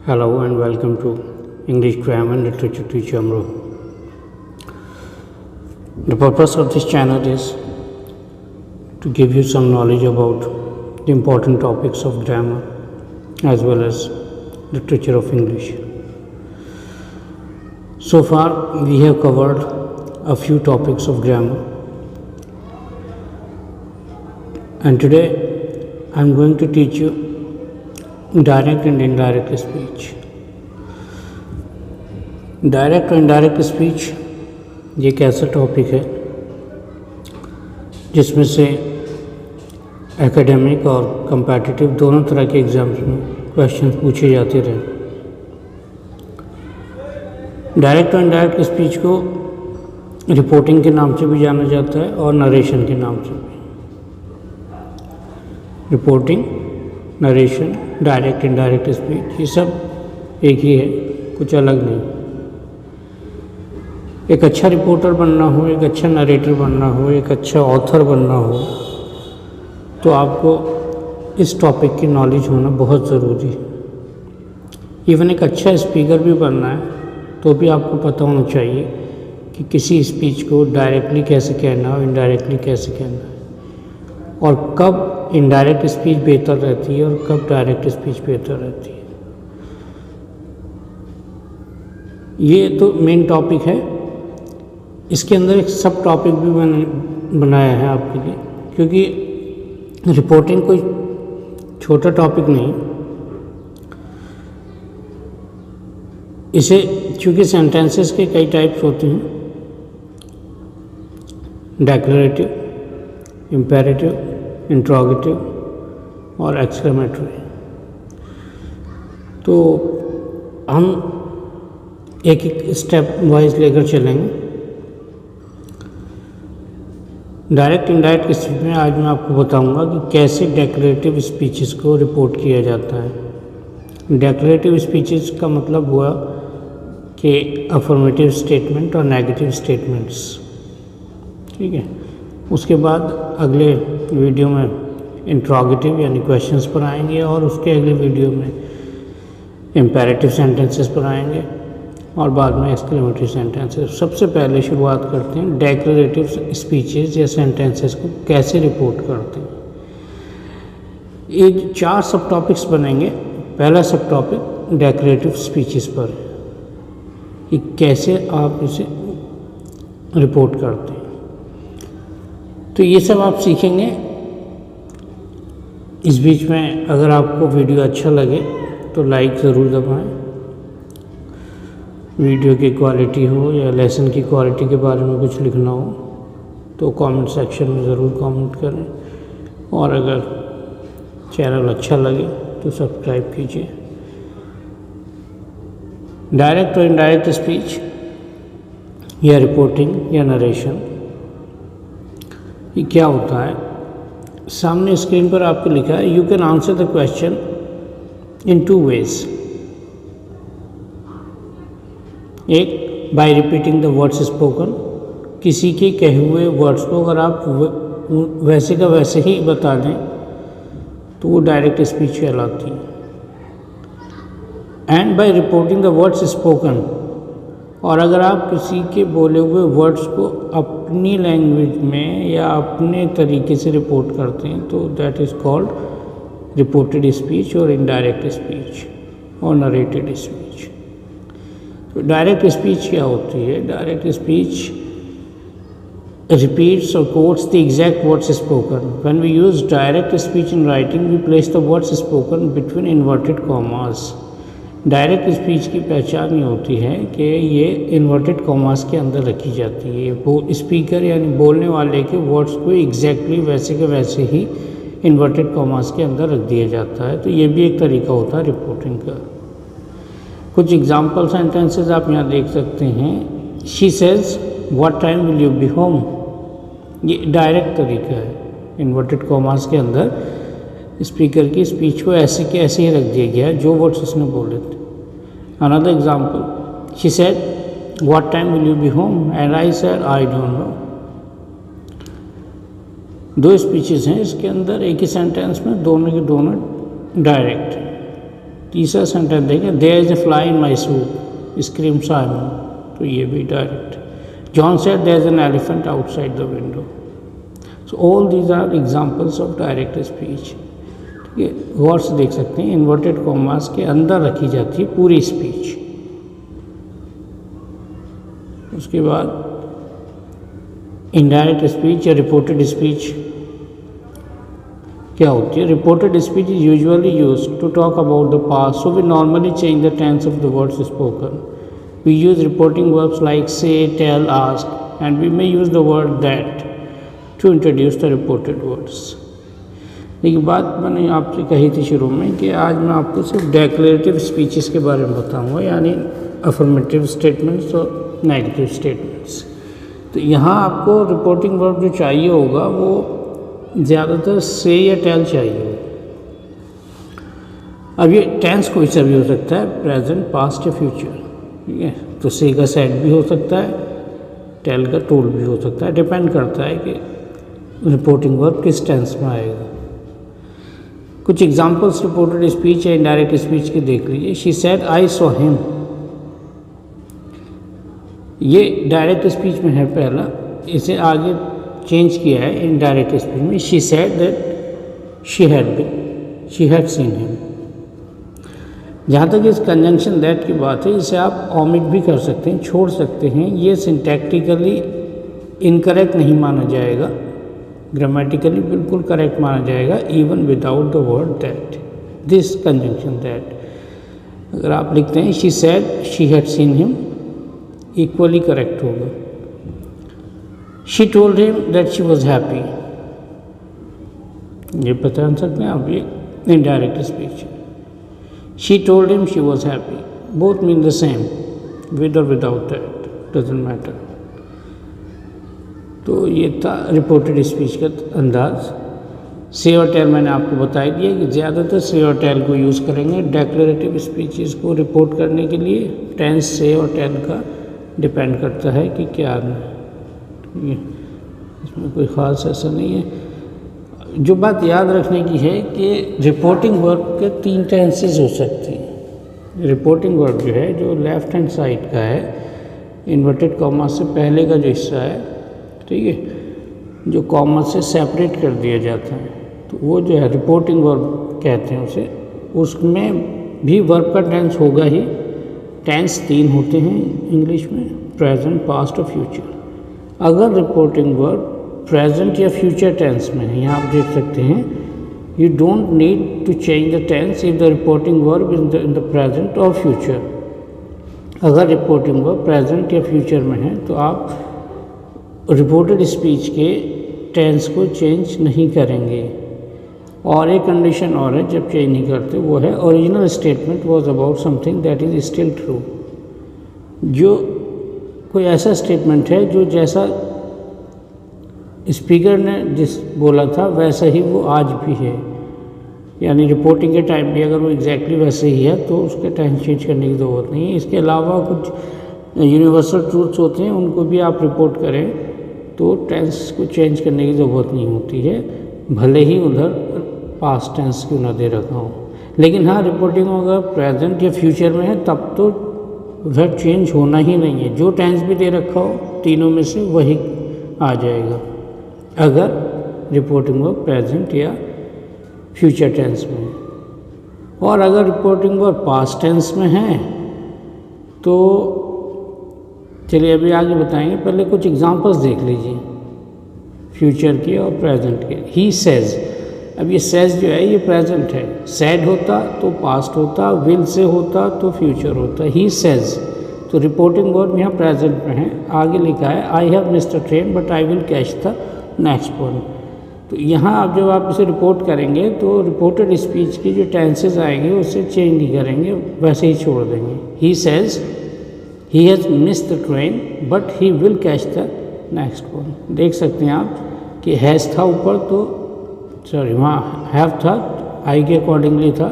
Hello and welcome to English Grammar and Literature Teacher Amro. The purpose of this channel is to give you some knowledge about the important topics of grammar as well as literature of English. So far we have covered a few topics of grammar, and today I am going to teach you direct and indirect speech. Direct और indirect speech ये एक ऐसा topic है जिसमें से academic और competitive दोनों तरह के एग्ज़ाम्स में क्वेश्चन पूछे जाते रहे. डायरेक्ट और इनडायरेक्ट स्पीच को रिपोर्टिंग के नाम से भी जाना जाता है और नरेशन के नाम से भी. Reporting, narration, direct indirect speech ये सब एक ही है, कुछ अलग नहीं. एक अच्छा रिपोर्टर बनना हो, एक अच्छा नरेटर बनना हो, एक अच्छा ऑथर बनना हो तो आपको इस टॉपिक की नॉलेज होना बहुत ज़रूरी है. इवन एक अच्छा स्पीकर भी बनना है तो भी आपको पता होना चाहिए कि किसी स्पीच को डायरेक्टली कैसे कहना है और इनडायरेक्टली कैसे कहना है, और कब इनडायरेक्ट स्पीच बेहतर रहती है और कब डायरेक्ट स्पीच बेहतर रहती है. ये तो मेन टॉपिक है. इसके अंदर एक सब टॉपिक भी मैंने बनाया है आपके लिए, क्योंकि रिपोर्टिंग कोई छोटा टॉपिक नहीं. इसे चूँकि सेंटेंसेस के कई टाइप्स होते हैं, डेक्लरेटिव, इम्पेरेटिव, इंट्रोगेटिव और एक्सक्लेमेटरी. तो हम एक एक स्टेप वाइज लेकर चलेंगे. डायरेक्ट इनडायरेक्ट स्पीच में आज मैं आपको बताऊंगा कि कैसे डेक्लरेटिव स्पीचेस को रिपोर्ट किया जाता है. डेक्लरेटिव स्पीचेस का मतलब हुआ कि अफर्मेटिव स्टेटमेंट और नेगेटिव स्टेटमेंट्स. ठीक है. उसके बाद अगले वीडियो में इंट्रोगेटिव यानी क्वेश्चंस पर आएंगे और उसके अगले वीडियो में इम्पेरेटिव सेंटेंसेस पर आएंगे और बाद में एक्सक्लेमेटरी सेंटेंसेस. सबसे पहले शुरुआत करते हैं डेक्लरेटिव स्पीचेस या सेंटेंसेस को कैसे रिपोर्ट करते हैं. ये 4 सब टॉपिक्स बनेंगे. पहला सब टॉपिक डेक्लरेटिव स्पीचेस पर है कि कैसे आप इसे रिपोर्ट करते हैं. तो ये सब आप सीखेंगे. इस बीच में अगर आपको वीडियो अच्छा लगे तो लाइक ज़रूर दबाएं. वीडियो की क्वालिटी हो या लेसन की क्वालिटी के बारे में कुछ लिखना हो तो कमेंट सेक्शन में ज़रूर कमेंट करें, और अगर चैनल अच्छा लगे तो सब्सक्राइब कीजिए. डायरेक्ट और इनडायरेक्ट स्पीच या रिपोर्टिंग या नरेशन ये क्या होता है. सामने स्क्रीन पर आपको लिखा है you can answer the question in 2 ways. एक, by repeating the words spoken. किसी के कहे हुए वर्ड्स को अगर आप वैसे का वैसे ही बता दें तो वो डायरेक्ट स्पीच कहलाती है. And by reporting the words spoken, और अगर आप किसी के बोले हुए वर्ड्स को अपनी लैंग्वेज में या अपने तरीके से रिपोर्ट करते हैं तो that is called reported speech और इनडायरेक्ट स्पीच और नरेटेड स्पीच. तो डायरेक्ट स्पीच क्या होती है. Direct speech repeats or quotes the exact words spoken. When we use direct speech in writing, we place the words spoken between inverted commas. Direct speech की पहचान ये होती है कि ये इन्वर्टेड कॉमास के अंदर रखी जाती है. वो स्पीकर यानी बोलने वाले के वर्ड्स को एग्जैक्टली वैसे के वैसे ही इन्वर्टेड कॉमास के अंदर रख दिया जाता है. तो ये भी एक तरीका होता है रिपोर्टिंग का. कुछ एग्जाम्पल सेंटेंसेस आप यहाँ देख सकते हैं. She says what time will you be home. ये डायरेक्ट तरीका है. इन्वर्टेड कॉमास के अंदर स्पीकर की स्पीच को ऐसे के ऐसे ही रख दिया गया है जो वर्ड्स उसने बोले थे. Another example, she said what time will you be home and I said I don't know. 2 speeches हैं इसके अंदर. एक ही सेंटेंस में दोनों के दोनों डायरेक्ट. तीसरा सेंटेंस देखें, there is a fly in my soup, scream Simon, तो ये भी direct. John said there is an elephant outside the window. So all these are examples of direct speech. ठीक है, गौर से देख सकते हैं इन्वर्टेड कॉमास के अंदर रखी जाती है पूरी स्पीच। उसके बाद इनडायरेक्ट स्पीच या रिपोर्टेड स्पीच क्या होती है? Reported speech is usually used to talk about the past, so we normally change the tense of the words spoken. We use reporting verbs like say, tell, ask, and we may use the word that to introduce the reported words. देखिए, बात मैंने आपसे कही थी शुरू में कि आज मैं आपको सिर्फ डेक्लेरेटिव स्पीचेस के बारे में बताऊंगा, यानी अफर्मेटिव स्टेटमेंट्स और नेगेटिव स्टेटमेंट्स। तो यहाँ आपको रिपोर्टिंग वर्ब जो चाहिए होगा वो ज़्यादातर से या टेल चाहिए होगा। अब ये टेंस कोई सा भी हो सकता है, प्रेजेंट, पास्ट या फ्यूचर। ठीक है, तो से का सेड भी हो सकता है, टेल का टोल्ड भी हो सकता है, डिपेंड करता है कि रिपोर्टिंग वर्ब किस टेंस में आएगा। कुछ एग्जांपल्स रिपोर्टेड स्पीच या इनडायरेक्ट स्पीच के देख लीजिए। She said I saw him, ये डायरेक्ट स्पीच में है पहला, इसे आगे चेंज किया है इनडायरेक्ट स्पीच में। She said that she had seen him. जहाँ तक इस कंजंक्शन दैट की बात है, इसे आप ओमिट भी कर सकते हैं, छोड़ सकते हैं। ये सिंटैक्टिकली इनकरेक्ट नहीं माना जाएगा, ग्रामेटिकली बिल्कुल करेक्ट माना जाएगा, even without the word that. This conjunction that अगर आप लिखते हैं she said she had seen him, equally correct होगा। She told him that she was happy, ये पहचान सकते हैं आप, ये indirect speech. She told him she was happy, both mean the same, with और विदाउट दैट, डजंट मैटर। तो ये था रिपोर्टेड स्पीच का अंदाज। से और टेल मैंने आपको बता दिया कि ज़्यादातर से और टेल को यूज़ करेंगे डेक्लेरेटिव स्पीचेस को रिपोर्ट करने के लिए। टेंस से और टेल का डिपेंड करता है कि क्या है, इसमें कोई ख़ास ऐसा नहीं है। जो बात याद रखने की है कि रिपोर्टिंग वर्ब के 3 टेंसेस हो सकती हैं। रिपोर्टिंग वर्ब जो है, जो लेफ्ट हैंड साइड का है, इन्वर्टेड कॉमा से पहले का जो हिस्सा है, ठीक है, जो कॉमा से सेपरेट कर दिया जाता है, तो वो जो है रिपोर्टिंग वर्ब कहते हैं उसे। उसमें भी वर्ब का टेंस होगा ही। टेंस 3 होते हैं इंग्लिश में, प्रेजेंट, पास्ट और फ्यूचर। अगर रिपोर्टिंग वर्ब प्रेजेंट या फ्यूचर टेंस में है, यहाँ आप देख सकते हैं, you don't need to change the tense if the reporting verb in the present और फ्यूचर। अगर रिपोर्टिंग वर्ब प्रेजेंट या फ्यूचर में है तो आप रिपोर्टेड स्पीच के टेंस को चेंज नहीं करेंगे। और एक कंडीशन और है जब चेंज नहीं करते, वो है original statement was about something that is still true. जो कोई ऐसा स्टेटमेंट है जो जैसा स्पीकर ने जिस बोला था वैसा ही वो आज भी है, यानी रिपोर्टिंग के टाइम भी अगर वो एग्जैक्टली वैसे ही है तो उसके टेंस चेंज करने की ज़रूरत नहीं है। इसके अलावा कुछ यूनिवर्सल ट्रूथ्स होते हैं, उनको भी आप रिपोर्ट करें तो टेंस को चेंज करने की ज़रूरत नहीं होती है, भले ही उधर पास्ट टेंस क्यों ना दे रखा हो। लेकिन हाँ, रिपोर्टिंग अगर प्रेजेंट या फ्यूचर में है तब तो उधर चेंज होना ही नहीं है। जो टेंस भी दे रखा हो तीनों में से वही आ जाएगा, अगर रिपोर्टिंग वर्ब प्रेजेंट या फ्यूचर टेंस में है। और अगर रिपोर्टिंग वर्ब पास्ट टेंस में है तो चलिए अभी आगे बताएंगे, पहले कुछ एग्जांपल्स देख लीजिए फ्यूचर के और प्रेजेंट के। ही सेज, अब ये सेज जो है ये प्रेजेंट है, सेड होता तो पास्ट होता, विल से होता तो फ्यूचर होता। ही सेज, तो रिपोर्टिंग वर्ब यहाँ प्रेजेंट में है। आगे लिखा है I have missed the train but I will catch the next one. तो यहाँ आप जब आप इसे रिपोर्ट करेंगे तो रिपोर्टेड स्पीच की जो टेंसेज आएंगे उससे चेंज नहीं करेंगे, वैसे ही छोड़ देंगे। He says he has missed the train but he will catch the next one. देख सकते हैं आप कि हैज़ था ऊपर, तो सॉरी वहाँ हैव था, आई के अकॉर्डिंगली था,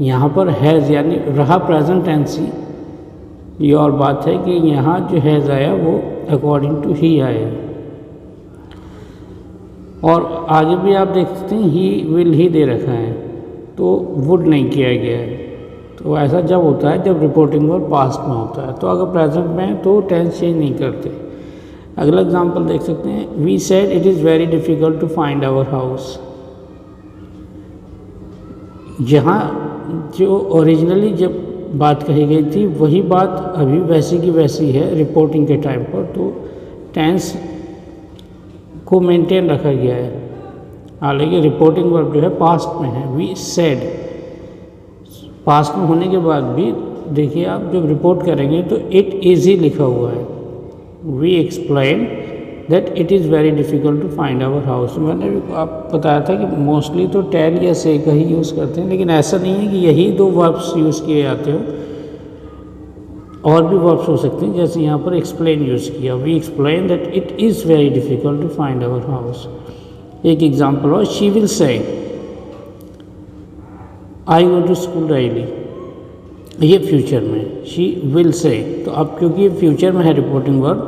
यहाँ पर हैज़ यानी रहा प्रेजेंट टेंस ही। ये और बात है कि यहाँ जो हैज़ आया वो अकॉर्डिंग टू ही आया। और आगे भी आप देख सकते हैं ही विल ही दे रखा है, तो वुड नहीं किया गया है। तो ऐसा जब होता है जब रिपोर्टिंग वर्ब पास्ट में होता है। तो अगर प्रेजेंट में है तो टेंस चेंज नहीं करते। अगला एग्जांपल देख सकते हैं, we said it is very difficult to find our house. जहाँ जो ओरिजिनली जब बात कही गई थी वही बात अभी वैसी की वैसी है रिपोर्टिंग के टाइम पर, तो टेंस को मेंटेन रखा गया है। हालांकि रिपोर्टिंग वर्ब जो है पास्ट में है, वी सेड पास्ट में होने के बाद भी देखिए आप जब रिपोर्ट करेंगे तो इट इज़ ही लिखा हुआ है। We explain that it is very difficult to find our house. मैंने भी आप बताया था कि मोस्टली तो टेल या से का ही यूज़ करते हैं, लेकिन ऐसा नहीं है कि यही दो वर्ब्स यूज़ किए जाते हो, और भी वर्ब्स हो सकते हैं। जैसे यहाँ पर एक्सप्लेन यूज़ किया, we explain that it is very difficult to find our house. एक एग्जाम्पल और, she will say I go to school daily, ये फ्यूचर में, शी विल से। तो अब क्योंकि ये फ्यूचर में है रिपोर्टिंग वर्ब,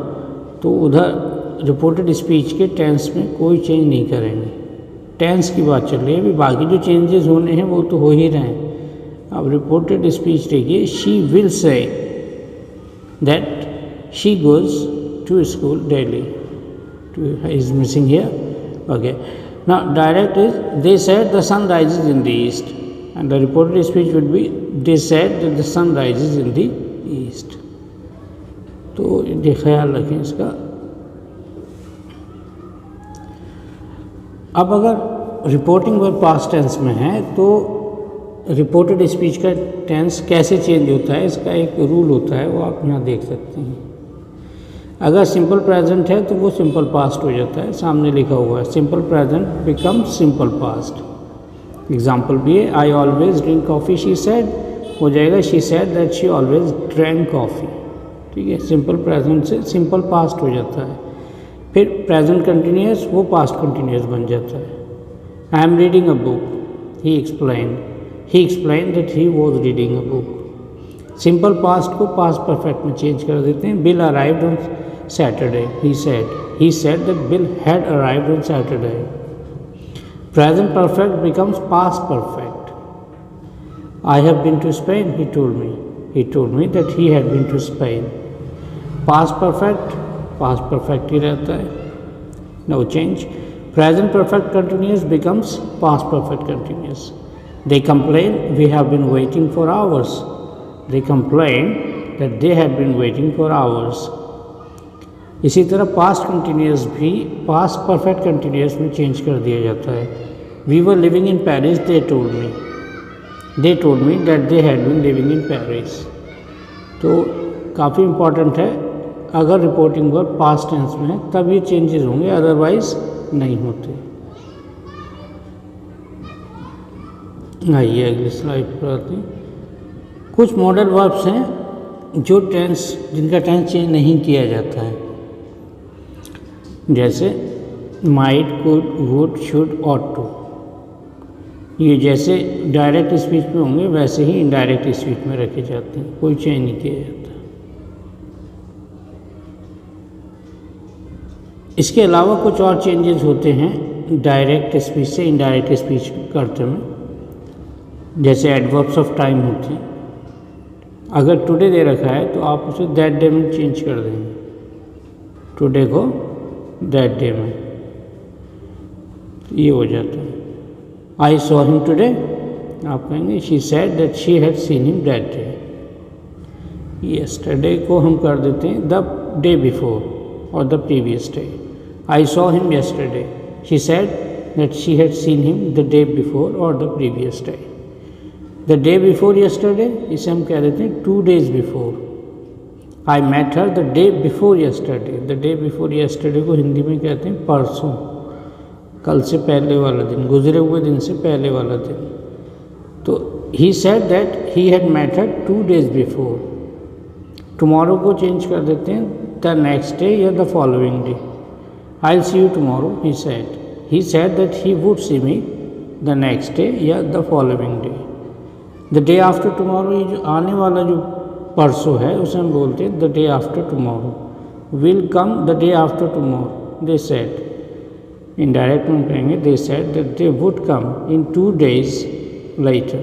तो उधर रिपोर्टेड स्पीच के टेंस में कोई चेंज नहीं करेंगे। टेंस की बात चल रही है, अभी बाकी जो चेंजेस होने हैं वो तो हो ही रहे हैं। अब रिपोर्टेड स्पीच देखिए, she will say that she goes to school daily, is missing here, okay. Now direct is they said the sun rises in the east, and the reported speech would be they said that the sun rises in the east। तो ये ख्याल रखें इसका। अब अगर reporting verb past tense में है तो रिपोर्टेड स्पीच का टेंस कैसे चेंज होता है, इसका एक रूल होता है, वो आप यहाँ देख सकते हैं। अगर सिंपल प्रेजेंट है तो वो सिंपल पास्ट हो जाता है, सामने लिखा हुआ है, simple present become simple past. Example भी है, I always drink coffee, she said हो जाएगा she said that she always drank coffee. ठीक है, सिंपल प्रेजेंट से सिंपल पास्ट हो जाता है। फिर प्रेजेंट कंटिन्यूअस वो पास्ट कंटिन्यूअस बन जाता है। I am reading a book, he explain that he was reading a book. Simple past को पास्ट परफेक्ट में चेंज कर देते हैं। Bill arrived on Saturday, he said that bill had arrived on Saturday. Present perfect becomes past perfect. I have been to Spain, he told me. He told me that he had been to Spain. Past perfect ही रहता है, no change. Present perfect continuous becomes past perfect continuous. They complain, we have been waiting for hours. They complain that they had been waiting for hours. इसी तरह past continuous भी past perfect continuous में change कर दिया जाता है। We were living in Paris, they told me that they had been living in Paris. तो काफ़ी इम्पॉर्टेंट है, अगर रिपोर्टिंग वर्ब पास्ट टेंस में है तब ये चेंजेस होंगे, अदरवाइज नहीं होते। आइए अगली स्लाइड पर आते हैं। कुछ मॉडल वर्ब्स हैं जो जिनका टेंस चेंज नहीं किया जाता है, जैसे might, could, would, should, ought to. ये जैसे डायरेक्ट स्पीच में होंगे वैसे ही इनडायरेक्ट स्पीच में रखे जाते हैं, कोई चेंज नहीं किया जाता। इसके अलावा कुछ और चेंजेस होते हैं डायरेक्ट स्पीच से इनडायरेक्ट स्पीच करते में, जैसे एडवर्ब्स ऑफ टाइम होते हैं। अगर टुडे दे रखा है तो आप उसे दैट डे में चेंज कर देंगे, टुडे को दैट डे में, ये हो जाता है। आई सॉ हिम टुडे, आप कहेंगे she said that she had seen him that day. Yesterday को हम कर देते हैं द डे बिफोर और the previous day. I saw him yesterday, she said that she had seen him the day before और the previous day. The day before yesterday, इसे हम कह देते हैं 2 days before. I met her the day before yesterday, the day before yesterday को हिंदी में कहते हैं परसों, कल से पहले वाला दिन, गुजरे हुए दिन से पहले वाला दिन। तो he said that he had met her 2 days before. Tomorrow को चेंज कर देते हैं द नेक्स्ट डे या the following day. I will see you tomorrow, he said that he would see me the next day या the following day. The day after tomorrow, ये जो आने वाला जो परसों है उसे हम बोलते हैं the day after tomorrow. Will come the day after tomorrow, they said. Indirect में कहेंगे they said that they would come in 2 days later।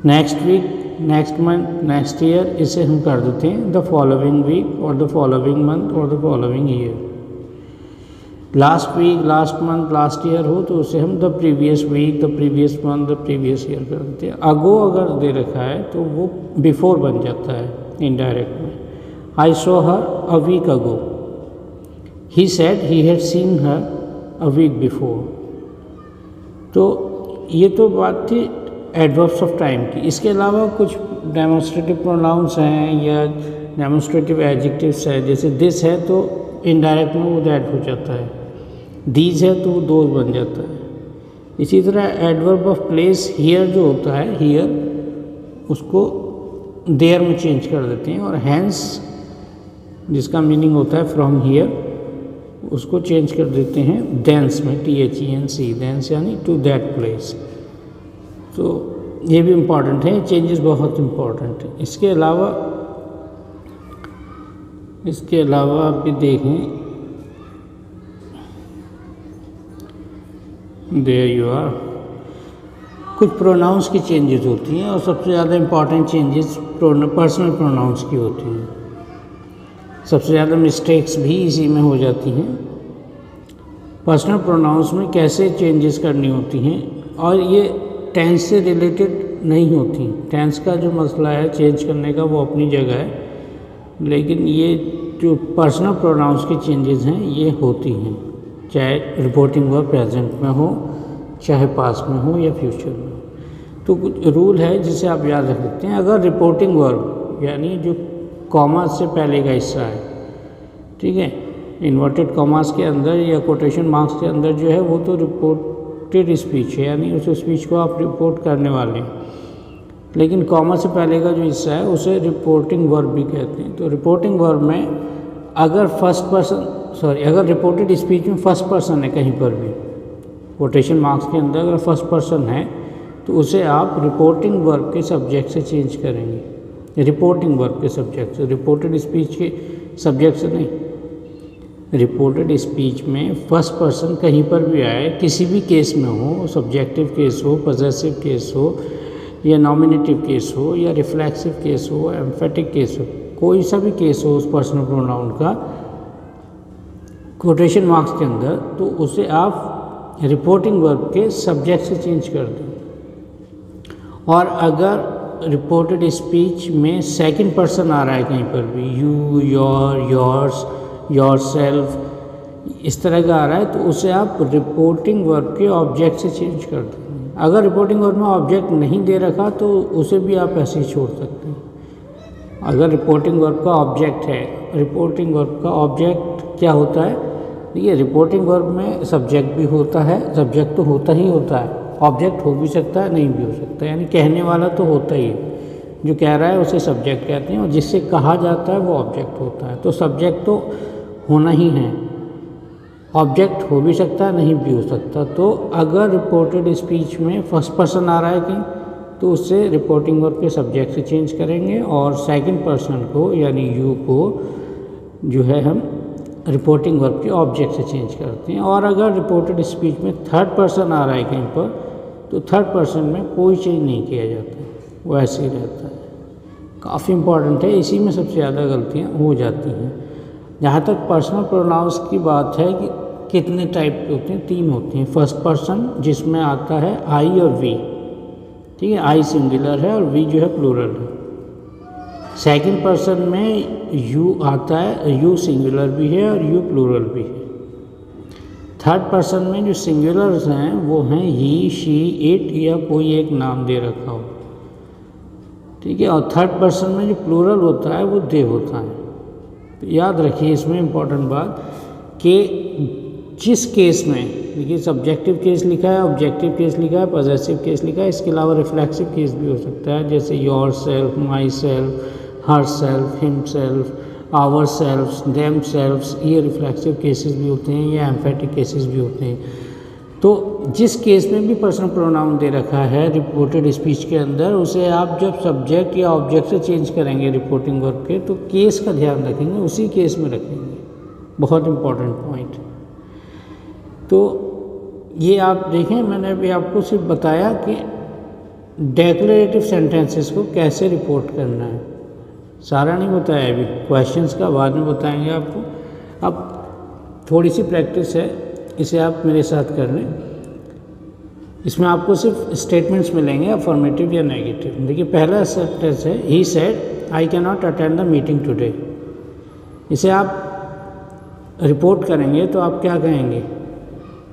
Next week, next month, next year, इसे हम कर देते हैं द फॉलोइंग वीक और the following month और the following year. Last week, last month, last year हो तो उसे हम the previous week, the previous month, the previous year कर देते हैं। अगो अगर दे रखा है तो वो बिफोर बन जाता है इनडायरेक्ट में। I saw her a week ago, he said he had seen her a week before. तो ये तो बात थी एडवर्ब्स ऑफ टाइम की। इसके अलावा कुछ डेमोन्स्ट्रेटिव प्रोनाउंस हैं या डेमोन्स्ट्रेटिव एडजेक्टिव्स है, जैसे दिस है तो इनडायरेक्ट में वो दैट हो जाता है, दीज है तो वो दोज बन जाता है। इसी तरह एडवर्ब ऑफ प्लेस हियर जो होता है, हियर उसको देयर में चेंज कर देते हैं, और हैंस जिसका मीनिंग होता है फ्रॉम हियर उसको चेंज कर देते हैं देंस में, THENC, देंस यानी टू दैट प्लेस। तो ये भी इम्पॉर्टेंट है, चेंजेस बहुत इम्पॉर्टेंट है। इसके अलावा आप भी देखें, देयर यू आर, कुछ प्रोनाउंस की चेंजेस होती हैं और सबसे ज़्यादा इम्पॉर्टेंट चेंजेस पर्सनल प्रोनाउंस की होती हैं। सबसे ज़्यादा मिस्टेक्स भी इसी में हो जाती हैं। पर्सनल प्रोनाउंस में कैसे चेंजेस करनी होती हैं, और ये टेंस से रिलेटेड नहीं होती। टेंस का जो मसला है चेंज करने का वो अपनी जगह है, लेकिन ये जो पर्सनल प्रोनाउंस की चेंजेस हैं ये होती हैं, चाहे रिपोर्टिंग वर्ब प्रेजेंट में हो, चाहे पास्ट में हो या फ्यूचर में हो। तो कुछ रूल है जिसे आप याद रख सकते हैं। अगर रिपोर्टिंग वर्ब यानी जो कॉमा से पहले का हिस्सा है, ठीक है, इन्वर्टेड कॉमास के अंदर या कोटेशन मार्क्स के अंदर जो है वो तो रिपोर्टेड स्पीच है, यानी उस स्पीच को आप रिपोर्ट करने वाले हैं। लेकिन कॉमा से पहले का जो हिस्सा है उसे रिपोर्टिंग वर्ब भी कहते हैं। तो रिपोर्टिंग वर्ब में अगर अगर रिपोर्टेड स्पीच में फर्स्ट पर्सन है कहीं पर भी, कोटेशन मार्क्स के अंदर अगर फर्स्ट पर्सन है तो उसे आप रिपोर्टिंग वर्ब के सब्जेक्ट से चेंज करेंगे। रिपोर्टिंग वर्ब के सब्जेक्ट से, रिपोर्टेड स्पीच के सब्जेक्ट से नहीं। रिपोर्टेड स्पीच में फर्स्ट पर्सन कहीं पर भी आए, किसी भी केस में हो, सब्जेक्टिव केस हो, पॉसेसिव केस हो, या नॉमिनेटिव केस हो, या रिफ्लेक्सिव केस हो, एम्फेटिक केस हो, कोई सा भी केस हो उस पर्सनल प्रोनाउन का कोटेशन मार्क्स के अंदर, तो उसे आप रिपोर्टिंग वर्ब के सब्जेक्ट से चेंज कर दें। और अगर रिपोर्टेड स्पीच में सेकंड पर्सन आ रहा है कहीं पर भी, यू, योर, योर्स, योरसेल्फ, इस तरह का आ रहा है, तो उसे आप रिपोर्टिंग वर्ब के ऑब्जेक्ट से चेंज कर दें। अगर रिपोर्टिंग वर्ब में ऑब्जेक्ट नहीं दे रखा तो उसे भी आप ऐसे ही छोड़ सकते हैं। अगर रिपोर्टिंग वर्ब का ऑब्जेक्ट है, रिपोर्टिंग वर्ब का ऑब्जेक्ट क्या होता है, देखिए रिपोर्टिंग वर्ब में सब्जेक्ट भी होता है, सब्जेक्ट तो होता ही होता है, ऑब्जेक्ट हो भी सकता है, नहीं भी हो सकता है, यानी कहने वाला तो होता ही है, जो कह रहा है उसे सब्जेक्ट कहते हैं, और जिससे कहा जाता है वो ऑब्जेक्ट होता है। तो सब्जेक्ट तो होना ही है, ऑब्जेक्ट हो भी सकता है, नहीं भी हो सकता। तो अगर रिपोर्टेड स्पीच में फर्स्ट पर्सन आ रहा है कहीं, तो उससे रिपोर्टिंग वर्ब के सब्जेक्ट से चेंज करेंगे, और सेकंड पर्सन को यानी यू को जो है हम रिपोर्टिंग वर्ब के ऑब्जेक्ट से चेंज करते हैं। और अगर रिपोर्टेड स्पीच में थर्ड पर्सन आ रहा है कहीं पर, तो थर्ड पर्सन में कोई चेंज नहीं किया जाता, वो ऐसे ही रहता है। काफ़ी इंपॉर्टेंट है, इसी में सबसे ज़्यादा गलतियाँ हो जाती हैं। जहाँ तक पर्सनल प्रोनाउंस की बात है कि कितने टाइप के होते हैं, 3 होते हैं। फर्स्ट पर्सन जिसमें आता है आई और वी, ठीक है, आई सिंगुलर है और वी जो है प्लूरल है। सेकंड पर्सन में यू आता है, यू सिंगुलर भी है और यू प्लूरल भी है। थर्ड पर्सन में जो सिंगुलर्स हैं वो हैं ही, शी, इट, या कोई एक नाम दे रखा हो, ठीक है। और थर्ड पर्सन में जो प्लूरल होता है वो दे होता है। तो याद रखिए इसमें इम्पॉर्टेंट बात कि जिस केस में, देखिए सब्जेक्टिव केस लिखा है, ऑब्जेक्टिव केस लिखा है, पॉसेसिव केस लिखा है, इसके अलावा रिफ्लेक्सिव केस भी हो सकता है, जैसे yourself, myself, herself, himself, ourself, themselves, ये रिफ्लेक्सिव केसेस भी होते हैं, या एम्फेटिक केसेस भी होते हैं। तो जिस केस में भी पर्सनल प्रोनाउन दे रखा है रिपोर्टेड स्पीच के अंदर, उसे आप जब सब्जेक्ट या ऑब्जेक्ट से चेंज करेंगे रिपोर्टिंग वर्ब के, तो केस का ध्यान रखेंगे, उसी केस में रखेंगे। बहुत इम्पॉर्टेंट पॉइंट। तो ये आप देखें, मैंने अभी आपको सिर्फ बताया कि डेक्लेरेटिव सेंटेंसेस को कैसे रिपोर्ट करना है, सारा नहीं बताया अभी, क्वेश्चंस का बाद में बताएंगे आपको। अब थोड़ी सी प्रैक्टिस है, इसे आप मेरे साथ कर लें। इसमें आपको सिर्फ स्टेटमेंट्स मिलेंगे, अफर्मेटिव या नेगेटिव। देखिए पहला सेंटेंस है, he said I can not attend the meeting today. इसे आप रिपोर्ट करेंगे तो आप क्या कहेंगे,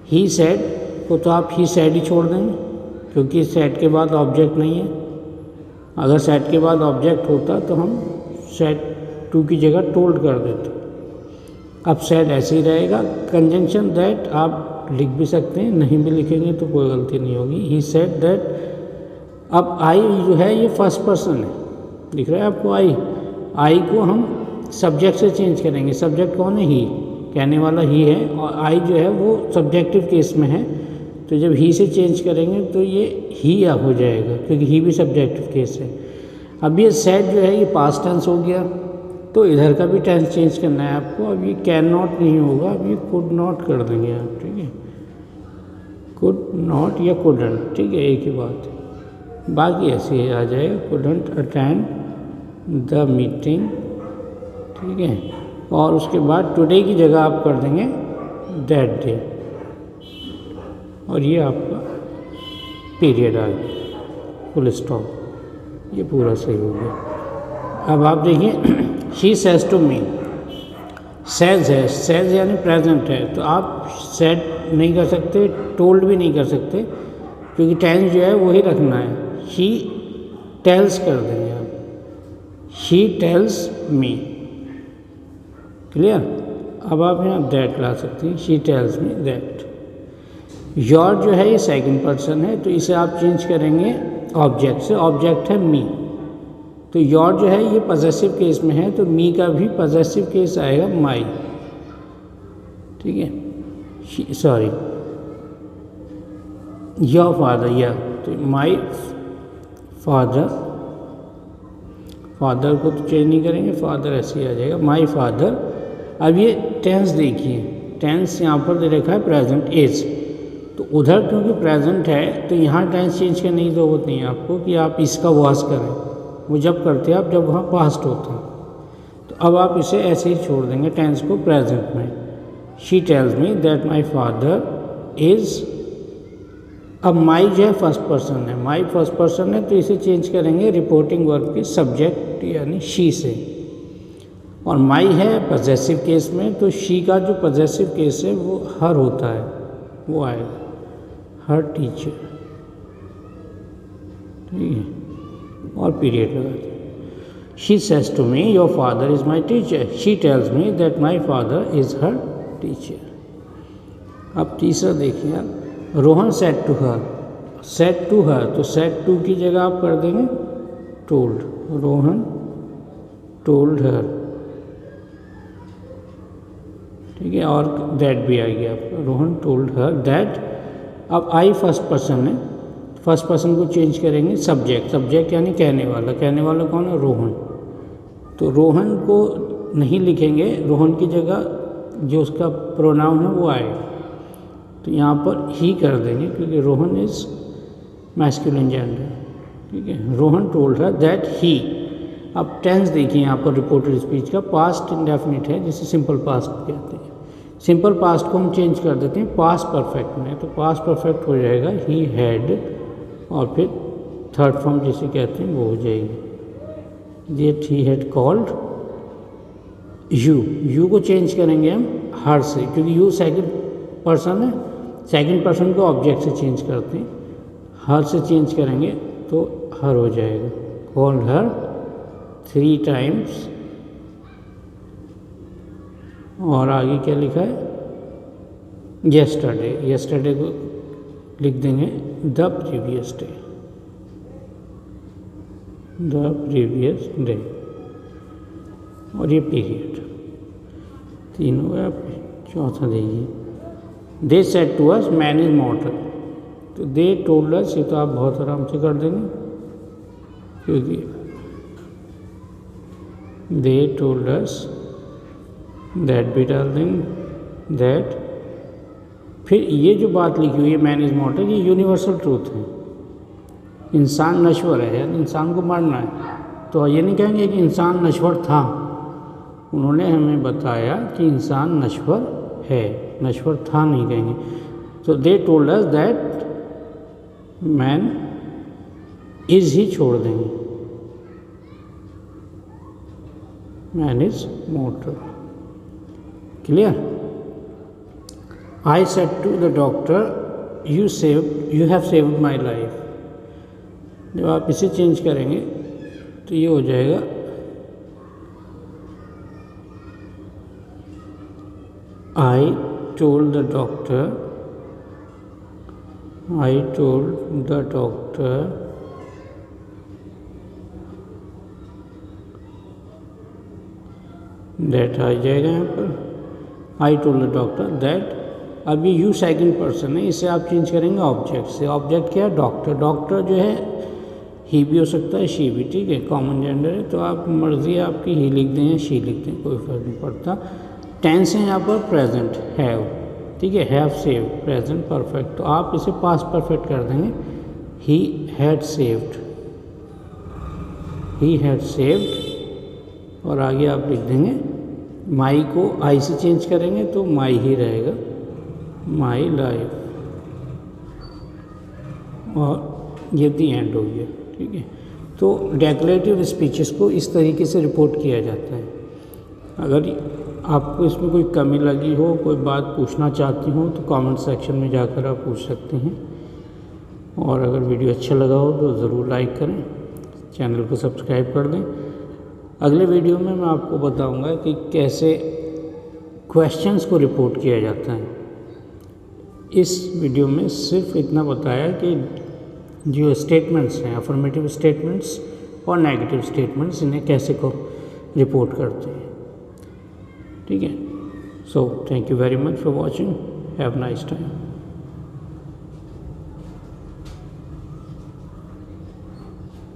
ही सेड को तो आप ही सेड ही छोड़ देंगे, क्योंकि सेड के बाद ऑब्जेक्ट नहीं है। अगर सेड के बाद ऑब्जेक्ट होता तो हम सेड टू की जगह टोल्ड कर देते। अब सेड ऐसे ही रहेगा। कंजंक्शन दैट आप लिख भी सकते हैं, नहीं भी लिखेंगे तो कोई गलती नहीं होगी। ही सेड दैट। अब आई जो है ये फर्स्ट पर्सन है, दिख रहा है आपको आई को हम सब्जेक्ट से चेंज करेंगे। सब्जेक्ट कौन है, ही, कहने वाला ही है, और आई जो है वो सब्जेक्टिव केस में है, तो जब ही से चेंज करेंगे तो ये ही हो जाएगा, क्योंकि ही भी सब्जेक्टिव केस है। अब ये सेड जो है ये पास्ट टेंस हो गया, तो इधर का भी टेंस चेंज करना है आपको। अब ये कैन नॉट नहीं होगा, अब ये कुड नॉट कर देंगे आप, ठीक है, कुड नॉट या कुडंट, ठीक है, एक ही बात है। बाकी ऐसे ही आ जाएगा, कुडंट अटेंड द मीटिंग, ठीक है, और उसके बाद टुडे की जगह आप कर देंगे दैट डे, और ये आपका पीरियड आ गया, फुल स्टॉप, ये पूरा सही हो गया। अब आप देखिए, she says to me, says है, सेज यानी प्रेजेंट है, तो आप सेड नहीं कर सकते, टोल्ड भी नहीं कर सकते, क्योंकि टेंस जो है वही रखना है। शी टेल्स कर देंगे आप, शी टेल्स मी, क्लियर। अब आप यहाँ दैट ला सकते हैं, she tells me that. Your जो है ये सेकंड पर्सन है, तो इसे आप चेंज करेंगे ऑब्जेक्ट से, ऑब्जेक्ट है मी, तो योर जो है ये पॉजेसिव केस में है, तो मी का भी पॉजेसिव केस आएगा माई, ठीक है, सॉरी योर फादर, या तो माई फादर, फादर को तो चेंज नहीं करेंगे, फादर ऐसे ही आ जाएगा, माई फादर। अब ये टेंस देखिए, टेंस यहाँ पर दे रखा है प्रेजेंट इज, तो उधर क्योंकि प्रेजेंट है तो यहाँ टेंस चेंज करने की ज़रूरत नहीं है आपको कि आप इसका वास करें, वो जब करते हैं आप जब वहाँ पास्ट होता है, तो अब आप इसे ऐसे ही छोड़ देंगे टेंस को प्रेजेंट में। She tells me that my father is, अब माई जो है फर्स्ट पर्सन है, माई फर्स्ट पर्सन है, तो इसे चेंज करेंगे रिपोर्टिंग वर्ब के सब्जेक्ट यानी शी से, और माई है पॉजेसिव केस में, तो शी का जो पॉजेसिव केस है वो हर होता है, वो आएगा हर टीचर, ठीक है, और पीरियड लगा दें। She says to me your father is my teacher, she tells me that my father is her teacher. अब तीसरा देखिए आप, Rohan said to her, said to her, तो सेड टू की जगह आप कर देंगे टोल्ड, रोहन टोल्ड हर, ठीक है, और दैट भी आ गया आपका, रोहन टोल्ड हर दैट। अब आई फर्स्ट पर्सन है, फर्स्ट पर्सन को चेंज करेंगे सब्जेक्ट, सब्जेक्ट यानी कहने वाला, कहने वाला कौन है, रोहन, तो रोहन को नहीं लिखेंगे, रोहन की जगह जो उसका प्रोनाउन है वो आएगा, तो यहाँ पर ही कर देंगे, क्योंकि रोहन इज़ मैस्कुलिन जेंडर, ठीक है, Rohan told her that he. अब टेंस देखिए यहाँ पर रिपोर्टेड स्पीच का पास्ट इंडेफिनिट है, जिसे सिंपल पास्ट कहते हैं। सिंपल पास्ट को हम चेंज कर देते हैं पास्ट परफेक्ट में, तो पास्ट परफेक्ट हो जाएगा ही हैड, और फिर थर्ड फॉर्म जिसे कहते हैं वो हो जाएगी that he had called you, you को चेंज करेंगे हम हर से, क्योंकि यू सेकंड पर्सन है, सेकंड पर्सन को ऑब्जेक्ट से चेंज करते हैं, हर से चेंज करेंगे तो हर हो जाएगा, कॉल्ड हर 3 times, और आगे क्या लिखा है, येस्टरडे, येस्टरडे को लिख देंगे the previous day, the previous day, और ये पीरियड 3 हो गया। चौथा देखिए, they said to us man is mortal, तो दे टोल्ड अस, ये तो आप बहुत आराम से कर देंगे, क्योंकि दे टोल्ड अस, दैट भी डाल देंगे दैट। फिर ये जो बात लिखी हुई है मैन इज मॉर्टल, ये यूनिवर्सल ट्रूथ है, इंसान नश्वर है यानी इंसान को मरना है, तो ये नहीं कहेंगे कि इंसान नश्वर था। उन्होंने हमें बताया कि इंसान नश्वर है, नश्वर था नहीं कहेंगे। तो they told us that man is ही छोड़ देंगे, man is mortal. Clear? I said to the doctor you have saved my life. जब आप इसे चेंज करेंगे तो ये हो जाएगा I told the doctor that आ जाएगा यहाँ पर I told the doctor that। अब ये यू सेकंड पर्सन है, इसे आप चेंज करेंगे ऑब्जेक्ट से। ऑब्जेक्ट क्या है? डॉक्टर। डॉक्टर जो है ही भी हो सकता है, शी भी, ठीक है, कॉमन जेंडर है, तो आप मर्जी है आपकी, ही लिख दें या शी लिख दें, कोई फर्क नहीं पड़ता। टेंस है यहाँ पर प्रेजेंट, हैव, ठीक है, हैव सेव्ड, प्रेजेंट परफेक्ट, तो आप इसे पास्ट परफेक्ट कर देंगे, he had saved, he had saved, और आगे आप लिख देंगे माई को आई से चेंज करेंगे तो माई ही रहेगा, माई लाइफ, और ये दी एंड हो गया, ठीक है। तो डेक्लेरेटिव स्पीचेस को इस तरीके से रिपोर्ट किया जाता है। अगर आपको इसमें कोई कमी लगी हो, कोई बात पूछना चाहती हो, तो कमेंट सेक्शन में जाकर आप पूछ सकते हैं। और अगर वीडियो अच्छा लगा हो तो ज़रूर लाइक करें, चैनल को सब्सक्राइब कर दें। अगले वीडियो में मैं आपको बताऊंगा कि कैसे क्वेश्चंस को रिपोर्ट किया जाता है। इस वीडियो में सिर्फ इतना बताया कि जो स्टेटमेंट्स हैं, अफर्मेटिव स्टेटमेंट्स और नेगेटिव स्टेटमेंट्स, इन्हें कैसे को रिपोर्ट करते हैं, ठीक है। So thank you very much for watching, have nice time.